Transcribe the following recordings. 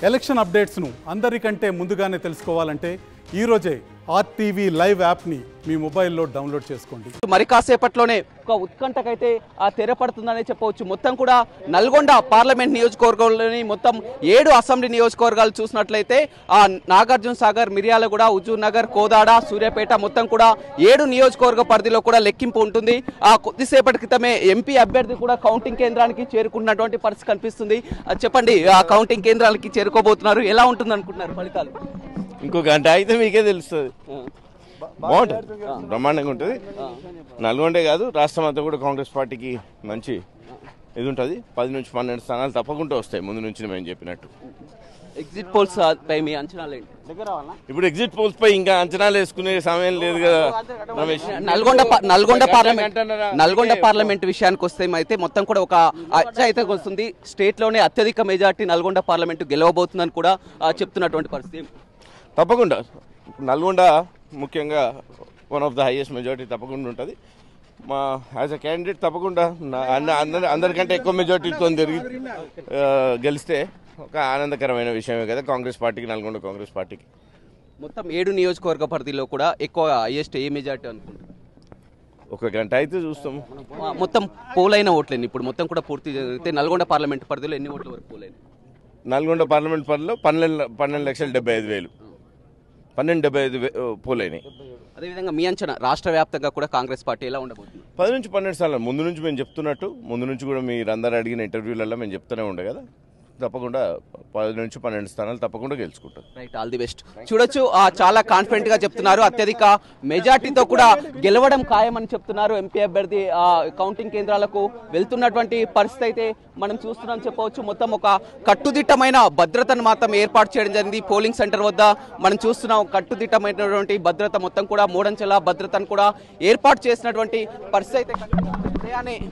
Election అప్డేట్స్ను అందరికంటే ముందుగానే తెలుసుకోవాలంటే ఈరోజే RTV లైవ్ యాప్ని మీ మొబైల్లో డౌన్లోడ్ చేసుకోండి. మరి కాసేపట్లోనే ఒక ఉత్కంఠకైతే తెరపడుతుందనే చెప్పవచ్చు. మొత్తం కూడా నల్గొండ పార్లమెంట్ నియోజకవర్గంలోని మొత్తం 7 అసెంబ్లీ నియోజకవర్గాలు చూసినట్లయితే నాగార్జున సాగర్, మిర్యాలగూడ, హుజూర్ నగర్, కోదాడ, సూర్యాపేట మొత్తం కూడా 7 నియోజకవర్గ పరిధిలో కూడా లెక్కింపు ఉంటుంది. కొద్దిసేపటి క్రితమే ఎంపీ అభ్యర్థి కూడా కౌంటింగ్ కేంద్రానికి చేరుకున్నటువంటి పరిస్థితి కనిపిస్తుంది. చెప్పండి, కౌంటింగ్ కేంద్రానికి చేరుకోబోతున్నారు, ఎలా ఉంటుంది అనుకుంటున్నారు ఫలితాలు? ఇంకో గంట అయితే మీకే తెలుస్తుంది. బాగుంటుంది, బ్రహ్మాండంగా ఉంటుంది. నల్గొండే కాదు, రాష్ట్రం అంతా కూడా కాంగ్రెస్ పార్టీకి మంచి ఇది ఉంటుంది. 10 నుంచి 12 స్థానాలు తప్పకుండా వస్తాయి ముందు నుంచి మేము చెప్పినట్టు. ఎగ్జిట్ పోల్స్ పై మీ అంచనాలు ఏంటి? ఇప్పుడు ఎగ్జిట్ పోల్స్ పై ఇంకా అంచనాలు వేసుకునే సమయం లేదు కదా రమేష్. నల్గొండ పార్లమెంట్ విషయానికి వస్తే అయితే మొత్తం కూడా ఒక అచ్చ అయితే వస్తుంది. స్టేట్ లోనే అత్యధిక మెజార్టీ నల్గొండ పార్లమెంట్ గెలవబోతుందని కూడా చెప్తున్నటువంటి పరిస్థితి. తప్పకుండా నల్గొండ ముఖ్యంగా one of the highest majority తప్పకుండా ఉంటుంది. మా యాజ్ అ క్యాండిడేట్ తప్పకుండా అందరికంటే ఎక్కువ మెజారిటీతో గెలిస్తే ఒక ఆనందకరమైన విషయమే కదా కాంగ్రెస్ పార్టీకి, నల్గొండ కాంగ్రెస్ పార్టీకి. మొత్తం 7 నియోజకవర్గ పరిధిలో కూడా ఎక్కువ హైయెస్ట్ ఏ మెజారిటీ అనుకుంటారు? ఒక గంట అయితే చూస్తాము. మొత్తం పోలైన ఓట్లేని ఇప్పుడు మొత్తం కూడా పూర్తి జరిగితే నల్గొండ పార్లమెంట్ పరిధిలో ఎన్ని ఓట్ల వరకు పోలేదు? నల్గొండ పార్లమెంట్ పరిధిలో 12,75,000 పోలైనాయి. అదేవిధంగా మీ అంచనా రాష్ట్ర వ్యాప్తంగా కూడా కాంగ్రెస్ పార్టీ ఎలా ఉండబోతుంది? 10 నుంచి 12 స్థానాలు ముందు నుంచి మేము చెప్తున్నట్టు, ముందు నుంచి కూడా మీరు అందరూ అడిగిన ఇంటర్వ్యూలలో మేము చెప్తూనే ఉండే కదా, తప్పకుండా 10 నుంచి 12 స్థానాలు తప్పకుండా గెలుచుకుంటారు. Right, all the best. చూడొచ్చు, చాలా కాన్ఫిడెంట్ గా చెప్తున్నారు. అత్యధిక మెజార్టీతో కూడా గెలవడం ఖాయమని చెప్తున్నారు. ఎంపీ అభ్యర్థి కౌంటింగ్ కేంద్రాలకు వెళ్తున్నటువంటి పరిస్థితి అయితే మనం చూస్తున్నాం చెప్పవచ్చు. మొత్తం ఒక కట్టుదిట్టమైన భద్రతను మాత్రం ఏర్పాటు చేయడం జరిగింది. పోలింగ్ సెంటర్ వద్ద మనం చూస్తున్నాం కట్టుదిట్టమైనటువంటి భద్రత, మొత్తం కూడా మూడంచెల భద్రతను కూడా ఏర్పాటు చేసినటువంటి పరిస్థితి అయితే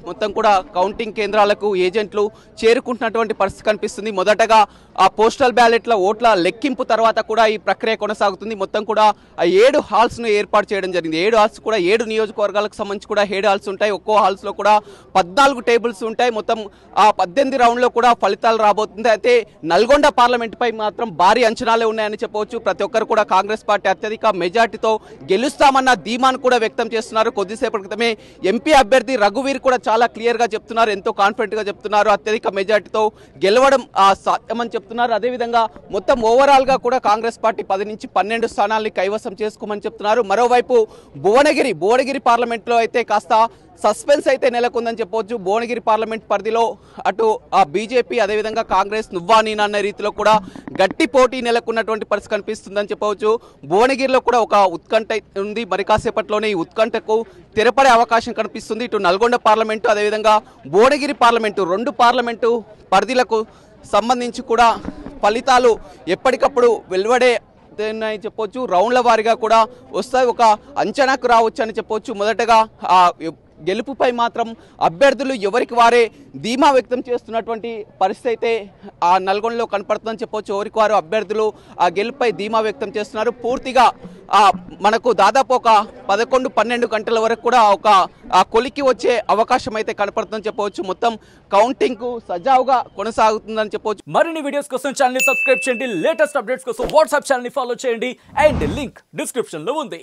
మొత్తం కూడా కౌంటింగ్ కేంద్రాలకు ఏజెంట్లు చేరుకుంటున్నటువంటి పరిస్థితి కనిపిస్తుంది. మొదటగా ఆ పోస్టల్ బ్యాలెట్ల ఓట్ల లెక్కింపు తర్వాత కూడా ఈ ప్రక్రియ కొనసాగుతుంది. మొత్తం కూడా 7 హాల్స్ ను ఏర్పాటు చేయడం జరిగింది. 7 హాల్స్ కూడా 7 నియోజకవర్గాలకు సంబంధించి కూడా 7 హాల్స్ ఉంటాయి. ఒక్కో హాల్స్ లో కూడా 14 టేబుల్స్ ఉంటాయి. మొత్తం 18 రౌండ్ లో కూడా ఫలితాలు రాబోతుంది. అయితే నల్గొండ పార్లమెంట్ పై మాత్రం భారీ అంచనాలే ఉన్నాయని చెప్పవచ్చు. ప్రతి ఒక్కరు కూడా కాంగ్రెస్ పార్టీ అత్యధిక మెజార్టీతో గెలుస్తామన్న ధీమాను కూడా వ్యక్తం చేస్తున్నారు. కొద్దిసేపటి క్రితమే ఎంపీ అభ్యర్థి రఘువీర్ కూడా చాలా క్లియర్ గా చెప్తున్నారు, ఎంతో కాన్ఫిడెంట్ గా చెప్తున్నారు, అత్యధిక మెజార్టీతో గెలవడం సాధ్యమని చెప్తున్నారు. అదేవిధంగా మొత్తం ఓవరాల్ గా కూడా కాంగ్రెస్ పార్టీ 10 నుంచి 12 స్థానాల్ని కైవసం చేసుకోమని చెప్తున్నారు. మరోవైపు భువనగిరి పార్లమెంట్ లో అయితే కాస్త సస్పెన్స్ అయితే నెలకొందని చెప్పవచ్చు. భువనగిరి పార్లమెంట్ పరిధిలో అటు బీజేపీ అదేవిధంగా కాంగ్రెస్ నువ్వా నీనా అన్న రీతిలో కూడా గట్టి పోటీ నెలకొన్నటువంటి పరిస్థితి కనిపిస్తుందని చెప్పవచ్చు. భువనగిరిలో కూడా ఒక ఉత్కంఠ ఉంది. మరి కాసేపట్లోనే ఈ ఉత్కంఠకు తెరపడే అవకాశం కనిపిస్తుంది. ఇటు నల్గొండ పార్లమెంటు అదేవిధంగా భువనగిరి పార్లమెంటు 2 పార్లమెంటు పరిధిలకు సంబంధించి కూడా ఫలితాలు ఎప్పటికప్పుడు వెలువడే చెప్పొచ్చు. రౌండ్ల వారీగా కూడా వస్తాయి, ఒక అంచనాకు రావచ్చు అని చెప్పొచ్చు. మొదటగా గెలుపుపై మాత్రం అభ్యర్థులు ఎవరికి వారే ధీమా వ్యక్తం చేస్తున్నటువంటి పరిస్థితి అయితే ఆ నల్గొండలో కనపడుతుందని చెప్పొచ్చు. ఎవరికి వారు అభ్యర్థులు ఆ గెలుపుపై ధీమా వ్యక్తం చేస్తున్నారు. పూర్తిగా మనకు దాదాపు ఒక 11-12 గంటల వరకు కూడా ఒక కొలికి వచ్చే అవకాశం అయితే కనపడుతుందని చెప్పవచ్చు. మొత్తం కౌంటింగ్ కు సజావుగా కొనసాగుతుందని చెప్పవచ్చు. మరిన్ని వీడియోస్ కోసం ఛానల్ ని సబ్స్క్రైబ్ చేయండి. లేటెస్ట్ అప్డేట్స్ కోసం వాట్సాప్ ఛానల్ ని ఫాలో చేయండి. అండ్ లింక్ డిస్క్రిప్షన్ లో ఉంది.